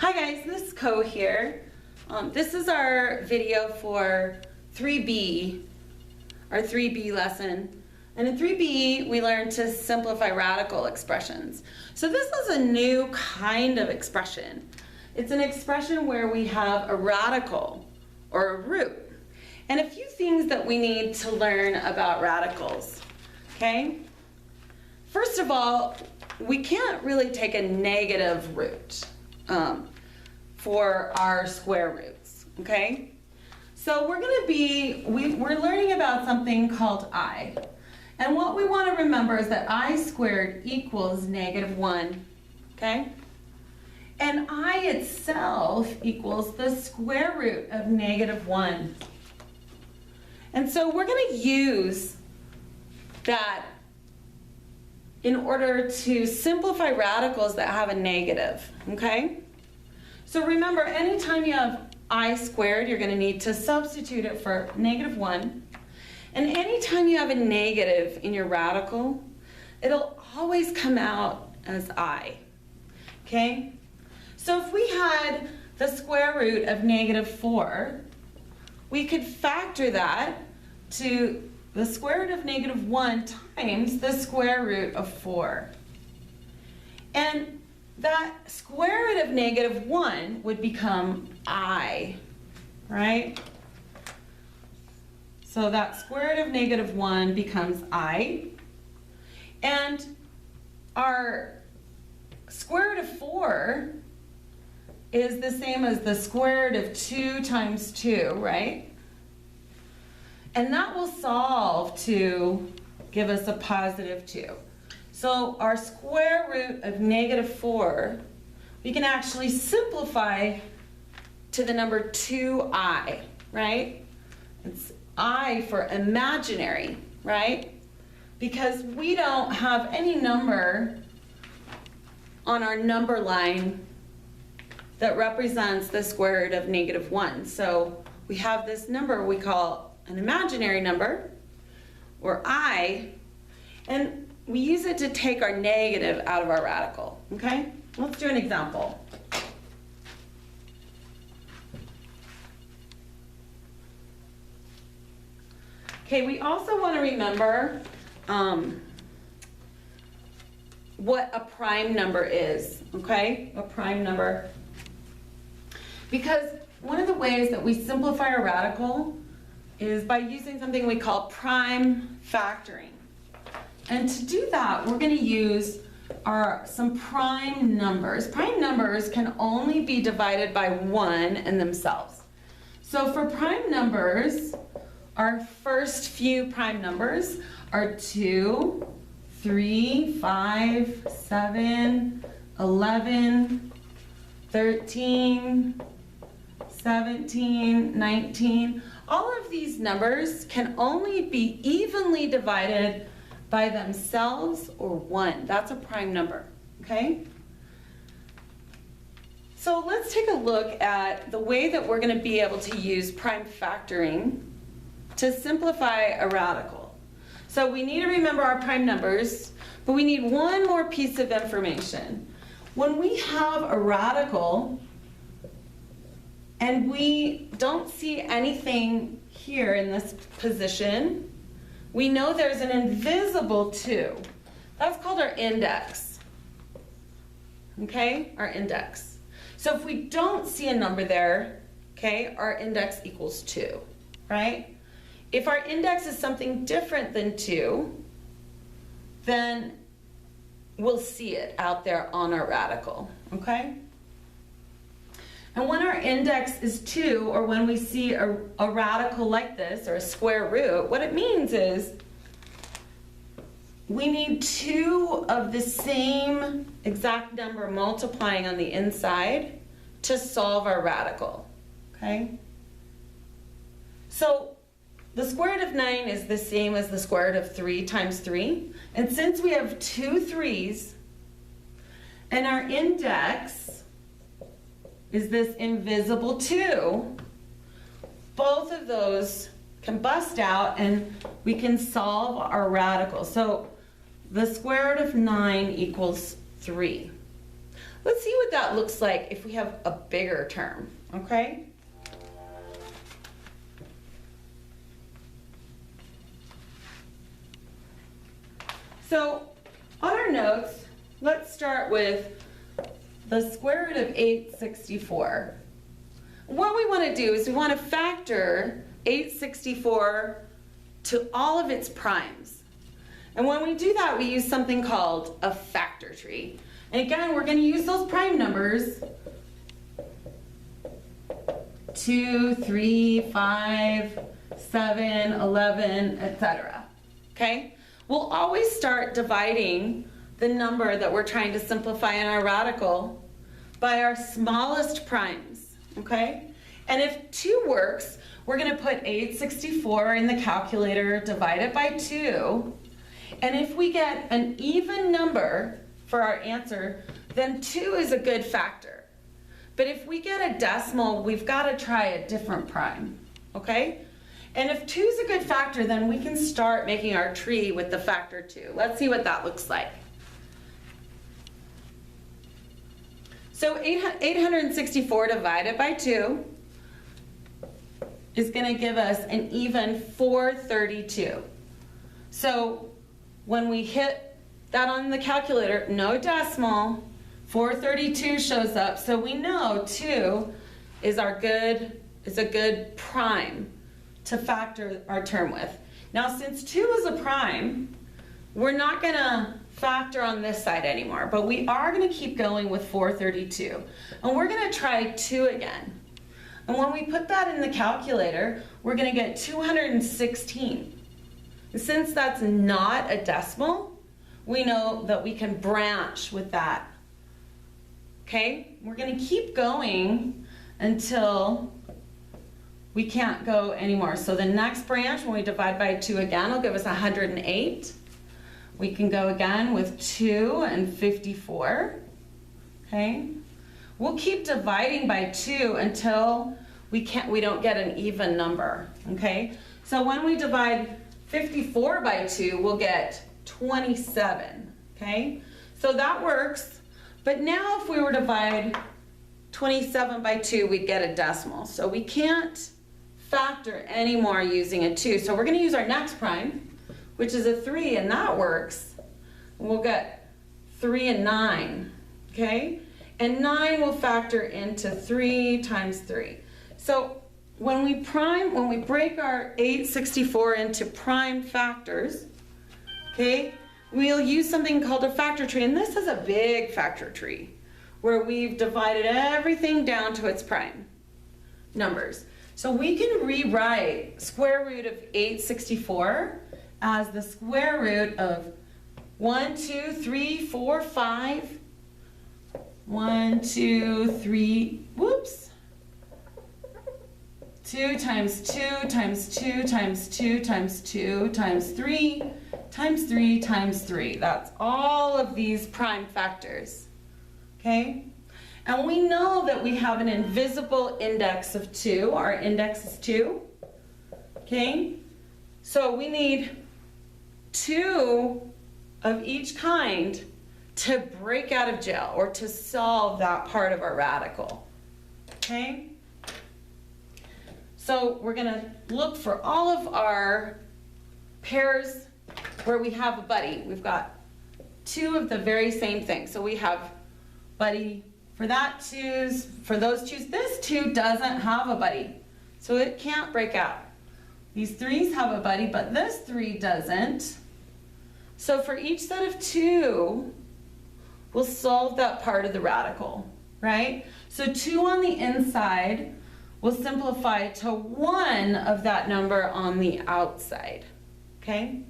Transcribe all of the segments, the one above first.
Hi guys, this is Co here. This is our video for 3B, our 3B lesson. And in 3B, we learned to simplify radical expressions. So this is a new kind of expression. It's an expression where we have a radical or a root. And a few things that we need to learn about radicals, okay? First of all, we can't really take a negative root for our square roots, okay? So we're learning about something called I. And what we want to remember is that I squared equals -1, okay? And I itself equals the square root of -1. And so we're going to use that in order to simplify radicals that have a negative, okay? So remember, anytime you have I squared, you're going to need to substitute it for -1. And anytime you have a negative in your radical, it'll always come out as I, okay? So if we had the square root of -4, we could factor that to the square root of -1 times the square root of 4. And that square root of -1 would become I, right? So that square root of -1 becomes I. And our square root of 4 is the same as the square root of 2 times 2, right? And that will solve to give us a +2. So our square root of -4, we can actually simplify to the number 2i, right? It's I for imaginary, right? Because we don't have any number on our number line that represents the square root of -1. So we have this number we call an imaginary number, or I, and we use it to take our negative out of our radical, okay? Let's do an example. Okay, we also want to remember what a prime number is, okay? A prime number. Because one of the ways that we simplify a radical is by using something we call prime factoring. And to do that, we're going to use some prime numbers. Prime numbers can only be divided by 1 in themselves. So for prime numbers, our first few prime numbers are 2, 3, 5, 7, 11, 13, 17, 19. All of these numbers can only be evenly divided by themselves or 1. That's a prime number, okay? So let's take a look at the way that we're going to be able to use prime factoring to simplify a radical. So we need to remember our prime numbers, but we need one more piece of information. When we have a radical and we don't see anything here in this position, we know there's an invisible 2. That's called our index, okay, our index. So if we don't see a number there, okay, our index equals 2, right? If our index is something different than 2, then we'll see it out there on our radical, okay? And when our index is 2, or when we see a radical like this, or a square root, what it means is we need 2 of the same exact number multiplying on the inside to solve our radical, okay? So the square root of 9 is the same as the square root of 3 times 3. And since we have 2 3's, and our index is this invisible 2, both of those can bust out and we can solve our radical. So the square root of 9 equals 3. Let's see what that looks like if we have a bigger term, okay? So on our notes, let's start with the square root of 864. What we want to do is we want to factor 864 to all of its primes. And when we do that, we use something called a factor tree. And again, we're going to use those prime numbers 2, 3, 5, 7, 11, etc. Okay? We'll always start dividing the number that we're trying to simplify in our radical by our smallest primes. Okay? And if 2 works, we're going to put 864 in the calculator, divide it by 2. And if we get an even number for our answer, then 2 is a good factor. But if we get a decimal, we've got to try a different prime. Okay? And if 2 is a good factor, then we can start making our tree with the factor 2. Let's see what that looks like. So 864 divided by 2 is going to give us an even 432. So when we hit that on the calculator, no decimal, 432 shows up. So we know 2 is a good prime to factor our term with. Now since 2 is a prime, we're not going to factor on this side anymore, but we are going to keep going with 432. And we're going to try 2 again. And when we put that in the calculator, we're going to get 216. And since that's not a decimal, we know that we can branch with that. Okay? We're going to keep going until we can't go anymore. So the next branch, when we divide by 2 again, will give us 108. We can go again with 2 and 54. Okay? We'll keep dividing by 2 until we don't get an even number. Okay? So when we divide 54 by 2, we'll get 27. Okay? So that works. But now if we were to divide 27 by 2, we'd get a decimal. So we can't factor anymore using a 2. So we're going to use our next prime, which is a 3, and that works. We'll get 3 and 9, okay? And 9 will factor into 3 times 3. So when we break our 864 into prime factors, okay, we'll use something called a factor tree, and this is a big factor tree where we've divided everything down to its prime numbers. So we can rewrite square root of 864 as the square root of 1, 2, 3, 4, 5. 1, 2, 3, whoops. 2 times 2 times 2 times 2 times 2 times 3 times 3 times 3. That's all of these prime factors. Okay? And we know that we have an invisible index of 2. Our index is 2. Okay? So we need 2 of each kind to break out of jail or to solve that part of our radical. Okay? So we're going to look for all of our pairs where we have a buddy. We've got 2 of the very same thing. So we have buddy for that 2's, for those 2's. This 2 doesn't have a buddy, so it can't break out. These 3's have a buddy, but this 3 doesn't. So for each set of 2, we'll solve that part of the radical, right? So 2 on the inside will simplify to 1 of that number on the outside, okay?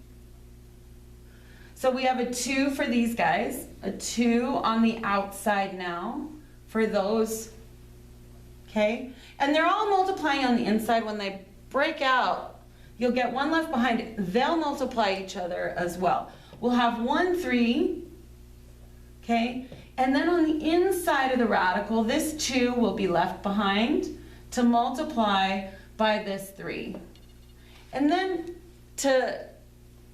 So we have a 2 for these guys, a 2 on the outside now for those, okay? And they're all multiplying on the inside. When they break out, you'll get 1 left behind. They'll multiply each other as well. We'll have 1, 3, okay? And then on the inside of the radical, this 2 will be left behind to multiply by this 3. And then to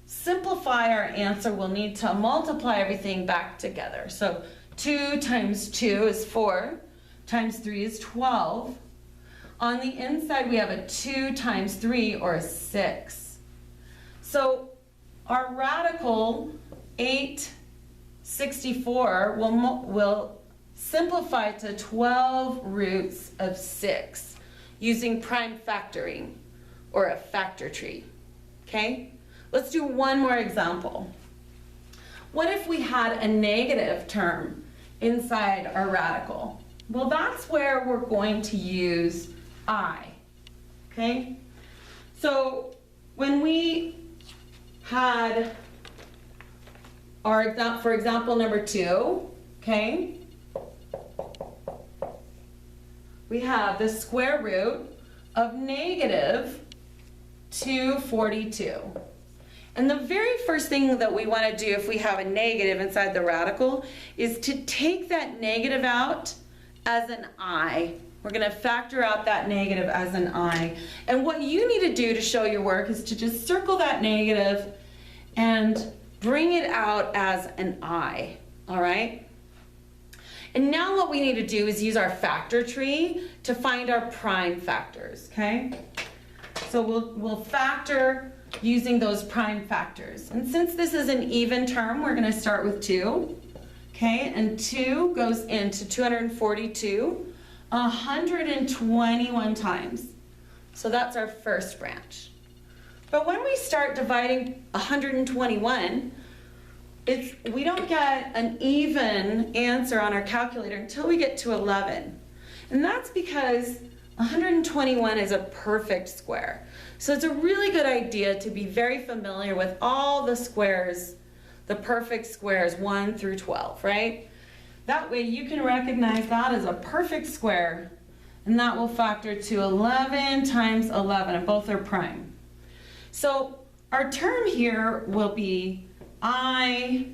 simplify our answer, we'll need to multiply everything back together. So 2 times 2 is 4, times 3 is 12. On the inside, we have a 2 times 3, or a 6. So our radical 864 will simplify to 12 roots of 6 using prime factoring, or a factor tree. Okay? Let's do one more example. What if we had a negative term inside our radical? Well, that's where we're going to use I. Okay? So when we had our, for example, number 2, okay, we have the square root of negative 242. And the very first thing that we want to do if we have a negative inside the radical is to take that negative out as an I. We're going to factor out that negative as an I. And what you need to do to show your work is to just circle that negative and bring it out as an I. All right? And now what we need to do is use our factor tree to find our prime factors, okay? So we'll factor using those prime factors. And since this is an even term, we're going to start with 2. Okay, and 2 goes into 242 121 times. So that's our first branch. But when we start dividing 121, we don't get an even answer on our calculator until we get to 11. And that's because 121 is a perfect square. So it's a really good idea to be very familiar with all the squares, the perfect squares 1 through 12, right? That way you can recognize that as a perfect square, and that will factor to 11 times 11, and both are prime. So our term here will be I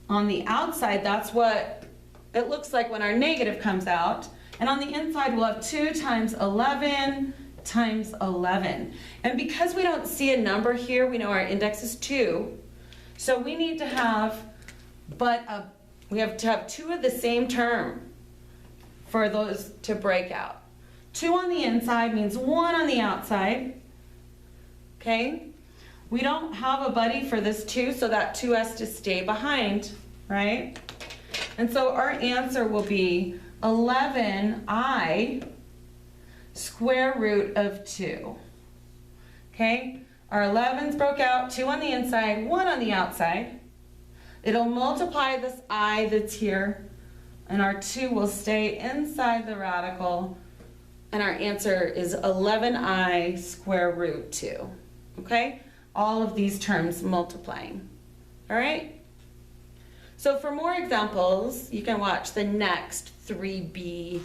on the outside. That's what it looks like when our negative comes out. And on the inside, we'll have 2 times 11 times 11. And because we don't see a number here, we know our index is 2. So we need to have, we have to have 2 of the same term for those to break out. 2 on the inside means 1 on the outside. Okay? We don't have a buddy for this 2, so that 2 has to stay behind, right? And so our answer will be 11I square root of 2. Okay? Our 11s broke out, 2 on the inside, 1 on the outside. It'll multiply this I that's here, and our 2 will stay inside the radical, and our answer is 11I square root 2. Okay? All of these terms multiplying. All right? So for more examples, you can watch the next 3B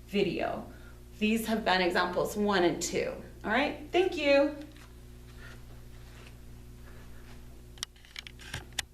video. These have been examples 1 and 2. All right? Thank you.